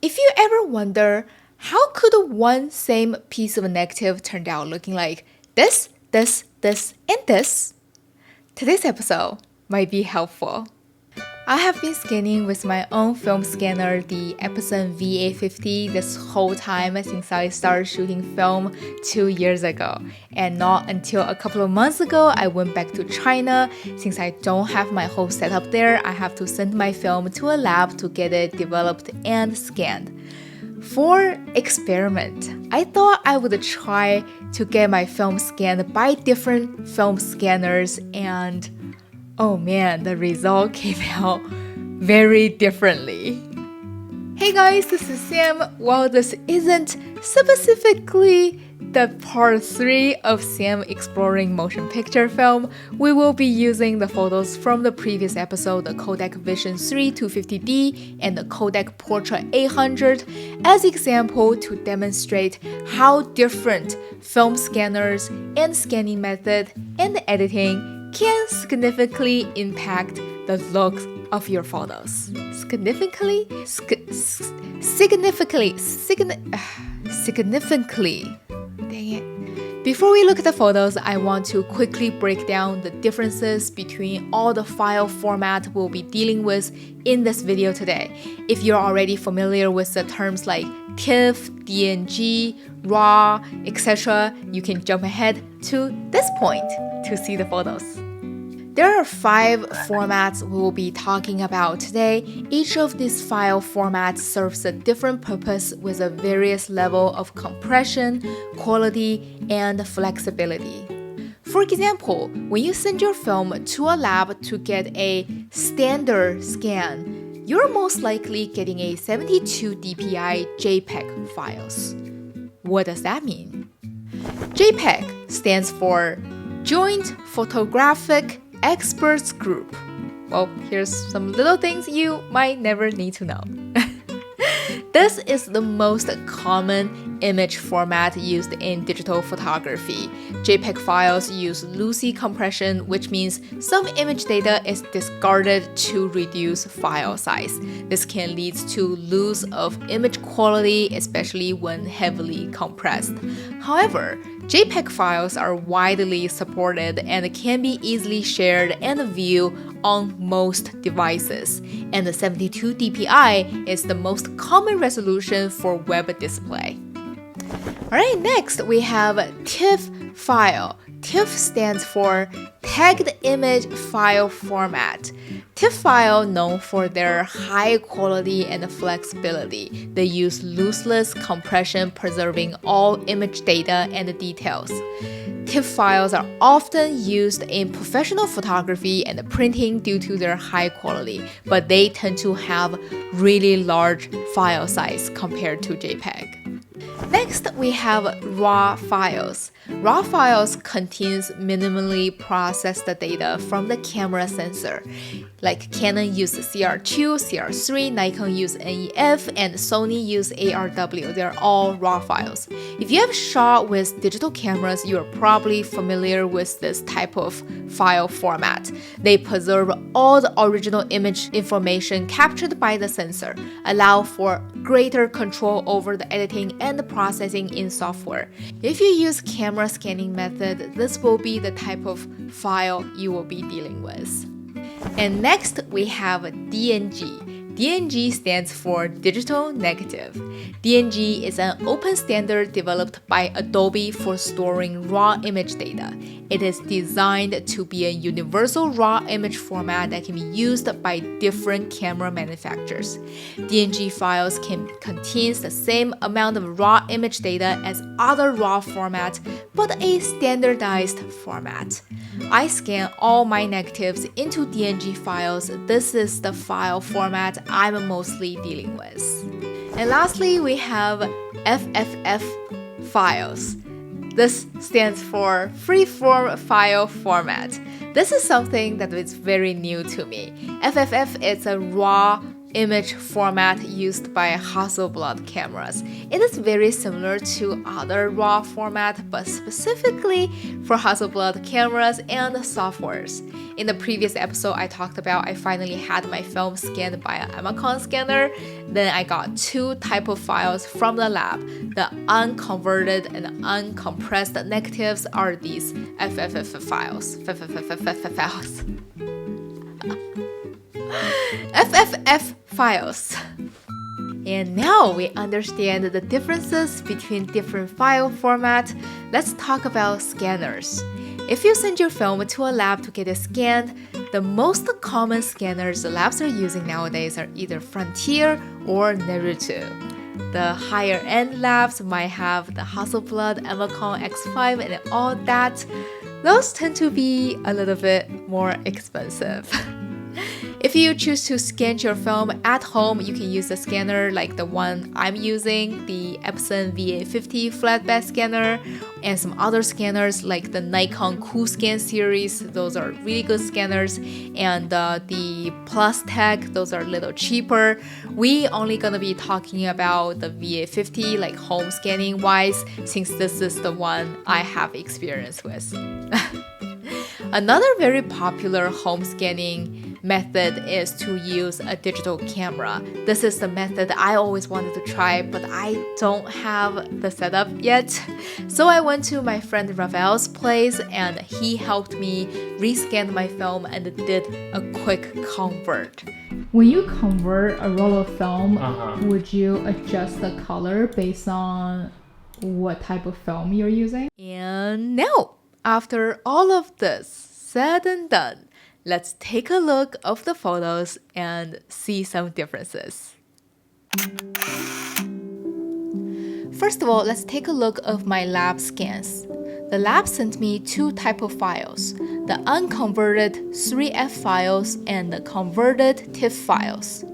If you ever wonder, how could one same piece of negative turn out looking like this, this, and this? Today's episode might be helpful. I have been scanning with my own film scanner, the Epson VA50, this whole time since I started shooting film 2 years ago. And not until a couple of months ago, I went back to China. Since I don't have my whole setup there, I have to send my film to a lab to get it developed and scanned. For experiment, I thought I would try to get my film scanned by different film scanners, and oh man, the result came out very differently. Hey guys, this is Sam. While this isn't specifically the part 3 of Sam exploring motion picture film, we will be using the photos from the previous episode, the Kodak Vision 3 250D and the Kodak Portra 800, as example to demonstrate how different film scanners and scanning method and editing can significantly impact the looks of your photos. Significantly. Dang it. Before we look at the photos, I want to quickly break down the differences between all the file format we'll be dealing with in this video today. If you're already familiar with the terms like TIFF, DNG, RAW, etc., you can jump ahead to this point to see the photos. There are 5 formats we will be talking about today. Each of these file formats serves a different purpose with a various level of compression, quality, and flexibility. For example, when you send your film to a lab to get a standard scan, you're most likely getting a 72 dpi JPEG files. What does that mean? JPEG stands for Joint Photographic Experts Group. Well, here's some little things you might never need to know. This is the most common image format used in digital photography. JPEG files use lossy compression, which means some image data is discarded to reduce file size. This can lead to loss of image quality, especially when heavily compressed. However, JPEG files are widely supported and can be easily shared and viewed on most devices, and the 72 dpi is the most common resolution for web display. Alright, next we have TIFF file. TIFF stands for Tagged Image File Format. TIFF file known for their high quality and flexibility. They use lossless compression, preserving all image data and details. TIFF files are often used in professional photography and printing due to their high quality, but they tend to have really large file size compared to JPEG. Next, we have RAW files. RAW files contains minimally processed data from the camera sensor. Like Canon use CR2, CR3, Nikon use NEF, and Sony use ARW. They're all RAW files. If you have shot with digital cameras, you are probably familiar with this type of file format. They preserve all the original image information captured by the sensor, allow for greater control over the editing and the processing in software. If you use camera scanning method, this will be the type of file you will be dealing with. And next we have DNG. DNG stands for Digital Negative. DNG is an open standard developed by Adobe for storing raw image data. It is designed to be a universal raw image format that can be used by different camera manufacturers. DNG files can contain the same amount of raw image data as other RAW formats, but a standardized format. I scan all my negatives into DNG files. This is the file format I'm mostly dealing with. And lastly, we have FFF files. This stands for Freeform File Format. This is something that is very new to me. FFF is a raw image format used by Hasselblad cameras. It is very similar to other RAW format, but specifically for Hasselblad cameras and softwares. In the previous episode, I talked about I finally had my film scanned by an Epson scanner. Then I got two type of files from the lab. The unconverted and uncompressed negatives are these FFF files. FFF files. And now we understand the differences between different file formats. Let's talk about scanners. If you send your film to a lab to get it scanned, the most common scanners the labs are using nowadays are either Frontier or Naruto. The higher end labs might have the Hasselblad X5 and all that. Those tend to be a little bit more expensive. If you choose to scan your film at home, you can use a scanner like the one I'm using, the Epson VA50 flatbed scanner, and some other scanners like the Nikon CoolScan series. Those are really good scanners. And the Plus Tech, those are a little cheaper. We only gonna be talking about the VA50, like home scanning wise, since this is the one I have experience with. Another very popular home scanning method is to use a digital camera. This is the method I always wanted to try, but I don't have the setup yet. So I went to my friend Rafael's place and he helped me rescan my film and did a quick convert. When you convert a roll of film, would you adjust the color based on what type of film you're using? And now, after all of this said and done, let's take a look of the photos and see some differences. First of all, let's take a look of my lab scans. The lab sent me two type of files, the unconverted 3F files and the converted TIFF files.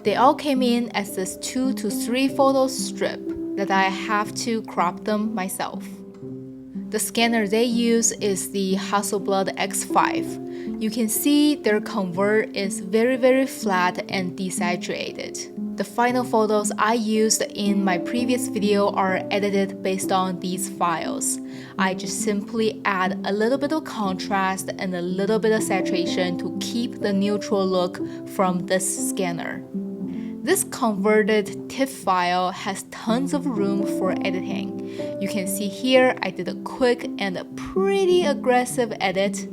They all came in as this 2 to 3 photo strip that I have to crop them myself. The scanner they use is the Hasselblad X5. You can see their convert is very flat and desaturated. The final photos I used in my previous video are edited based on these files. I just simply add a little bit of contrast and a little bit of saturation to keep the neutral look from this scanner. This converted TIFF file has tons of room for editing. You can see here I did a quick and a pretty aggressive edit,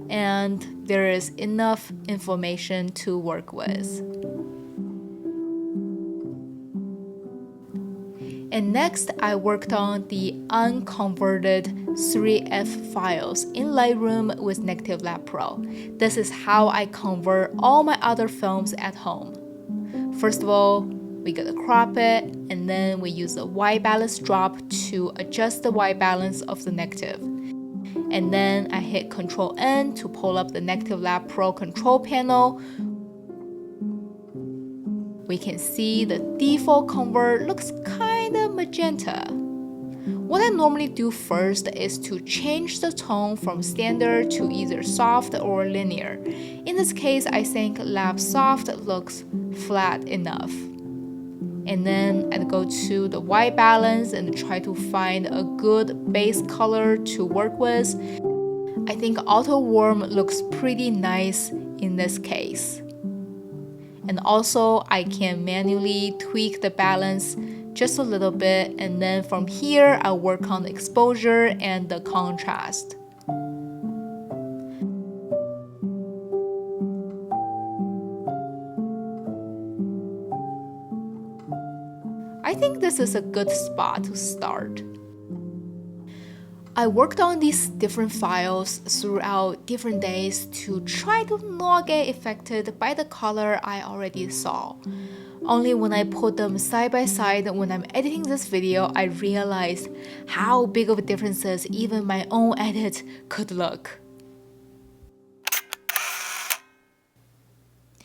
and there is enough information to work with. And next, I worked on the unconverted 3F files in Lightroom with Negative Lab Pro. This is how I convert all my other films at home. First of all, we gotta crop it, and then we use a white balance drop to adjust the white balance of the negative. And then I hit Ctrl N to pull up the Negative Lab Pro control panel. We can see the default convert looks kinda magenta. What I normally do first is to change the tone from standard to either soft or linear. In this case, I think Lab Soft looks flat enough. And then I'd go to the white balance and try to find a good base color to work with. I think Auto Warm looks pretty nice in this case. And also, I can manually tweak the balance just a little bit, and then from here I'll work on the exposure and the contrast. I think this is a good spot to start. I worked on these different files throughout different days to try to not get affected by the color I already saw. Only when I put them side by side when I'm editing this video, I realized how big of differences even my own edit could look.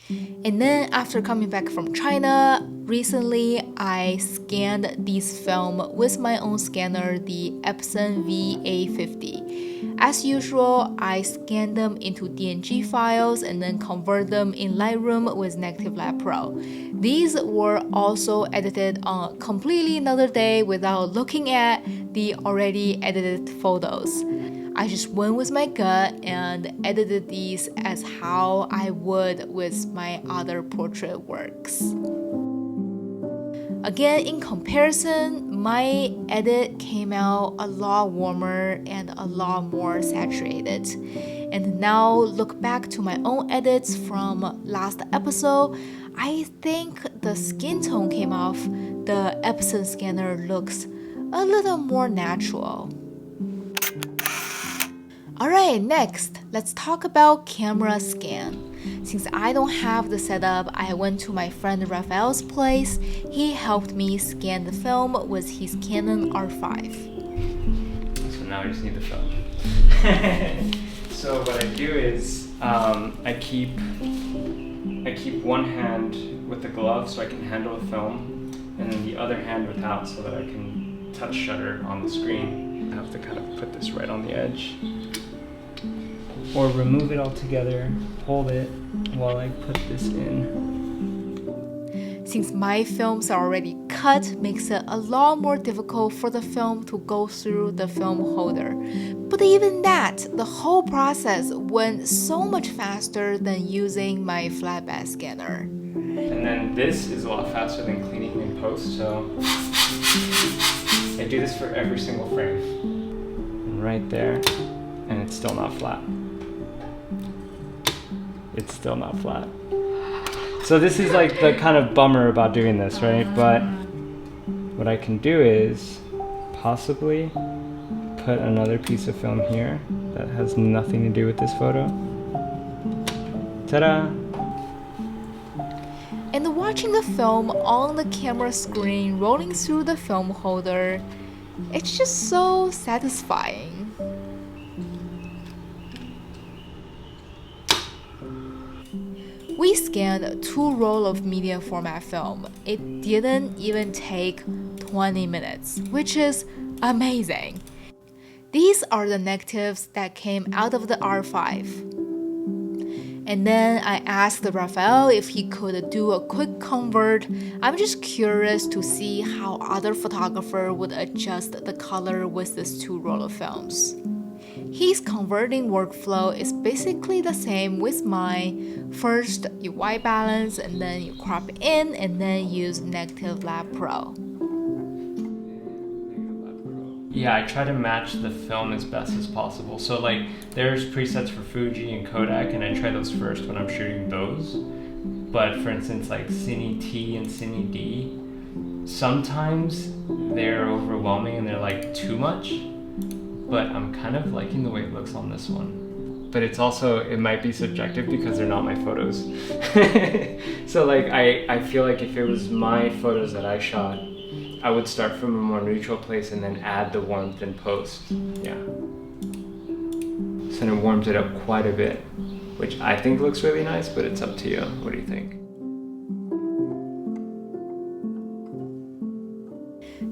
And then after coming back from China, recently I scanned these film with my own scanner, the Epson VA50. As usual, I scan them into DNG files and then convert them in Lightroom with Negative Lab Pro. These were also edited on completely another day without looking at the already edited photos. I just went with my gut and edited these as how I would with my other portrait works. Again, in comparison, my edit came out a lot warmer and a lot more saturated. And now look back to my own edits from last episode, I think the skin tone came off. The Epson scanner looks a little more natural. Alright, next, let's talk about camera scan. Since I don't have the setup, I went to my friend Raphael's place. He helped me scan the film with his Canon R5. So now I just need the film. So what I do is I keep one hand with the glove so I can handle the film, and then the other hand without so that I can touch shutter on the screen. I have to kind of put this right on the edge. Or remove it altogether, hold it while I put this in. Since my films are already cut, makes it a lot more difficult for the film to go through the film holder. But even that, the whole process went so much faster than using my flatbed scanner. And then this is a lot faster than cleaning in post, so I do this for every single frame. And right there, and it's still not flat. It's still not flat. So this is like the kind of bummer about doing this, right? But what I can do is possibly put another piece of film here that has nothing to do with this photo. Ta-da! And watching the film on the camera screen rolling through the film holder, it's just so satisfying. We scanned 2 rolls of medium format film. It didn't even take 20 minutes, which is amazing. These are the negatives that came out of the R5. And then I asked Raphael if he could do a quick convert. I'm just curious to see how other photographer would adjust the color with these 2 rolls of films. His converting workflow is basically the same with mine. First, you white balance, and then you crop in, and then use Negative Lab Pro. Yeah, I try to match the film as best as possible. So like, there's presets for Fuji and Kodak, and I try those first when I'm shooting those. But for instance, like Cine T and Cine D, sometimes they're overwhelming and they're like too much. But I'm kind of liking the way it looks on this one. But it's also, it might be subjective because they're not my photos. So like, I feel like if it was my photos that I shot, I would start from a more neutral place and then add the warmth in post. Yeah. So it warms it up quite a bit, which I think looks really nice, but it's up to you. What do you think?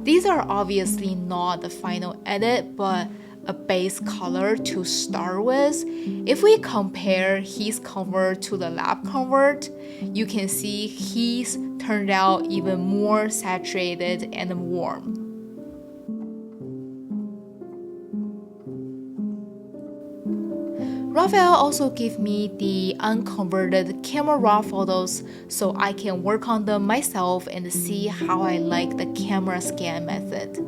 These are obviously not the final edit, but a base color to start with. If we compare his convert to the lab convert, you can see his turned out even more saturated and warm. Raphael also gave me the unconverted camera raw photos so I can work on them myself and see how I like the camera scan method.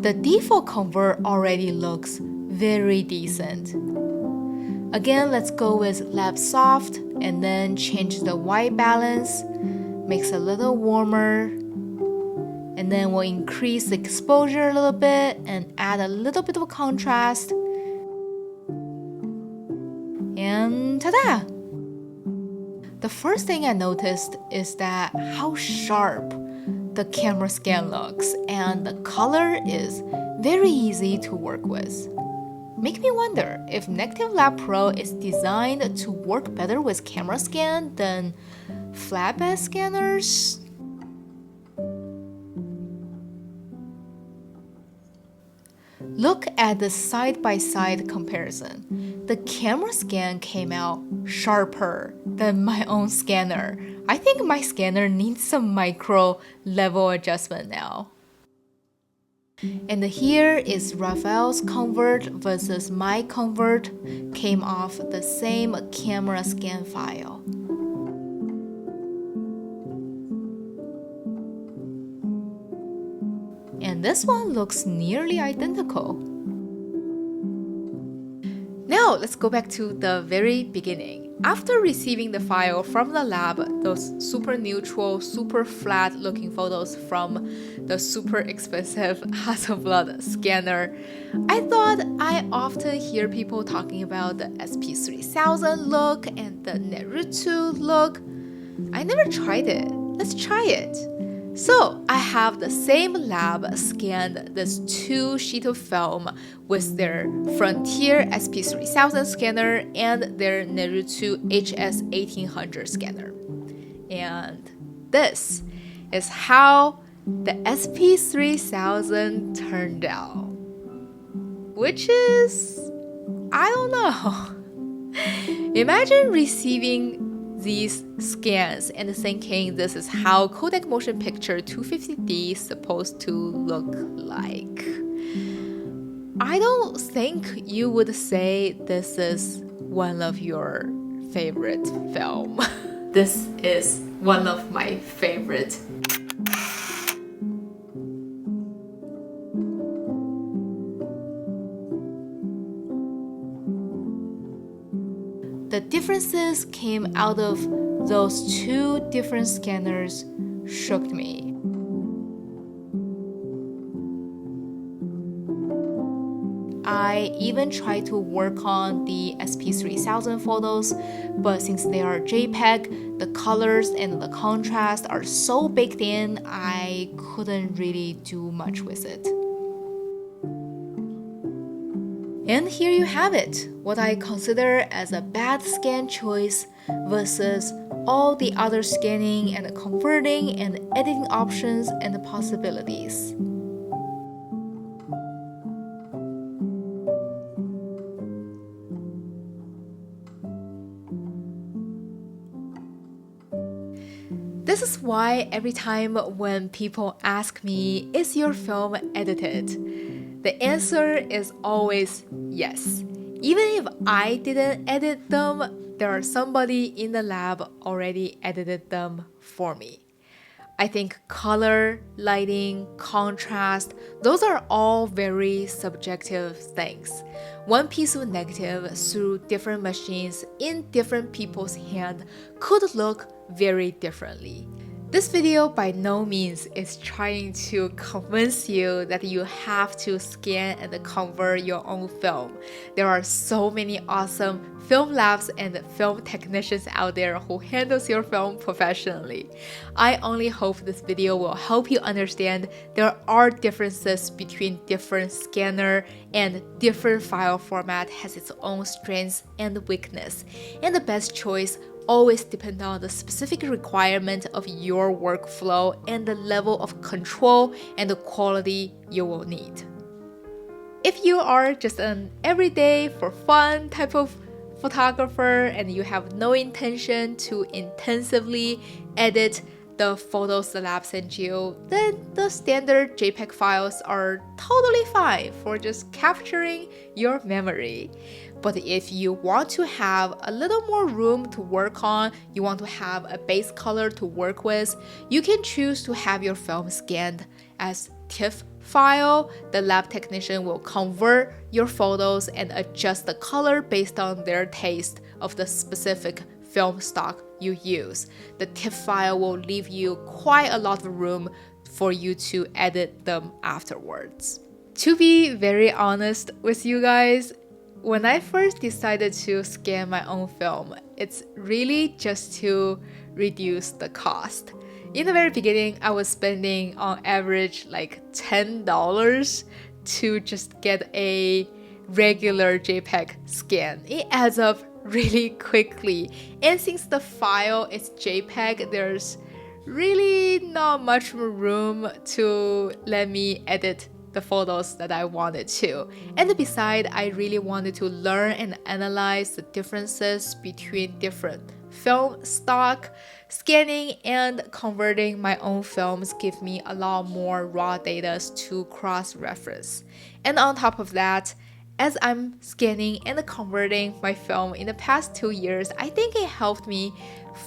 The default convert already looks very decent. Again, let's go with Lab Soft and then change the white balance, makes it a little warmer, and then we'll increase the exposure a little bit and add a little bit of contrast. And ta-da! The first thing I noticed is that how sharp the camera scan looks, and the color is very easy to work with. Make me wonder if Negative Lab Pro is designed to work better with camera scan than flatbed scanners. Look at the side-by-side comparison. The camera scan came out sharper than my own scanner. I think my scanner needs some micro level adjustment now. And here is Raphael's convert versus my convert, came off the same camera scan file. And this one looks nearly identical. Now let's go back to the very beginning. After receiving the file from the lab, those super neutral, super flat looking photos from the super expensive Hasselblad scanner, I thought I often hear people talking about the SP3000 look and the Nerutu look. I never tried it. Let's try it. So I have the same lab scanned this 2 sheet of film with their Frontier SP3000 scanner and their Nerutu HS1800 scanner. And this is how the SP3000 turned out. Which is, I don't know. Imagine receiving these scans and thinking this is how Kodak Motion Picture 250D is supposed to look like. I don't think you would say this is one of your favorite film. This is one of my favorite. The differences came out of those 2 different scanners shook me. I even tried to work on the SP3000 photos, but since they are Jpeg, the colors and the contrast are so baked in, I couldn't really do much with it. And here you have it, what I consider as a bad scan choice versus all the other scanning and converting and editing options and possibilities. This is why every time when people ask me, is your film edited? The answer is always yes. Even if I didn't edit them, there are somebody in the lab already edited them for me. I think color, lighting, contrast, those are all very subjective things. One piece of negative through different machines in different people's hand could look very differently. This video by no means is trying to convince you that you have to scan and convert your own film. There are so many awesome film labs and film technicians out there who handles your film professionally. I only hope this video will help you understand there are differences between different scanner and different file format has its own strengths and weakness, and the best choice always depend on the specific requirement of your workflow and the level of control and the quality you will need. If you are just an everyday for fun type of photographer and you have no intention to intensively edit the photos the lab sends you, then the standard JPEG files are totally fine for just capturing your memory. But if you want to have a little more room to work on, you want to have a base color to work with, you can choose to have your film scanned as TIFF file. The lab technician will convert your photos and adjust the color based on their taste of the specific film stock you use. The TIFF file will leave you quite a lot of room for you to edit them afterwards. To be very honest with you guys, when I first decided to scan my own film, it's really just to reduce the cost. In the very beginning, I was spending on average like $10 to just get a regular JPEG scan. It adds up really quickly. And since the file is JPEG, there's really not much room to let me edit the photos that I wanted to. And besides, I really wanted to learn and analyze the differences between different film stock. Scanning and converting my own films give me a lot more raw data to cross-reference. And on top of that, as I'm scanning and converting my film in the past 2 years, I think it helped me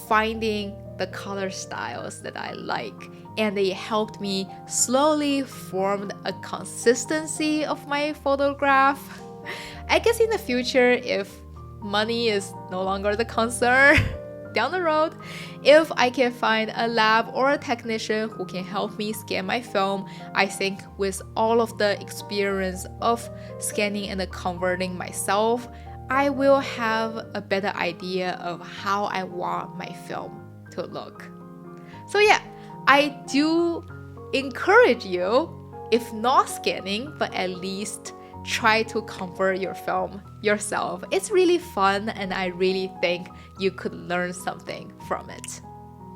finding the color styles that I like, and it helped me slowly form a consistency of my photograph. I guess in the future, if money is no longer the concern, down the road, if I can find a lab or a technician who can help me scan my film, I think with all of the experience of scanning and converting myself, I will have a better idea of how I want my film to look. So yeah, I do encourage you, if not scanning, but at least try to convert your film yourself. It's really fun, and I really think you could learn something from it.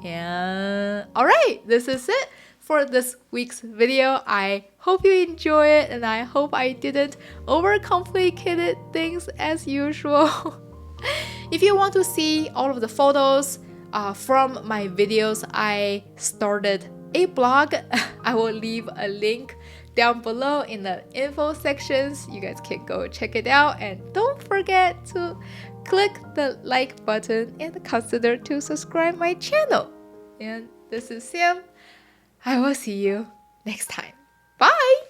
And alright, this is it for this week's video. I hope you enjoy it, and I hope I didn't overcomplicate things as usual. If you want to see all of the photos from my videos, I started a blog. I will leave a link down below in the info sections. You guys can go check it out, and don't forget to click the like button and consider to subscribe my channel. And this is Sam. I will see you next time. Bye!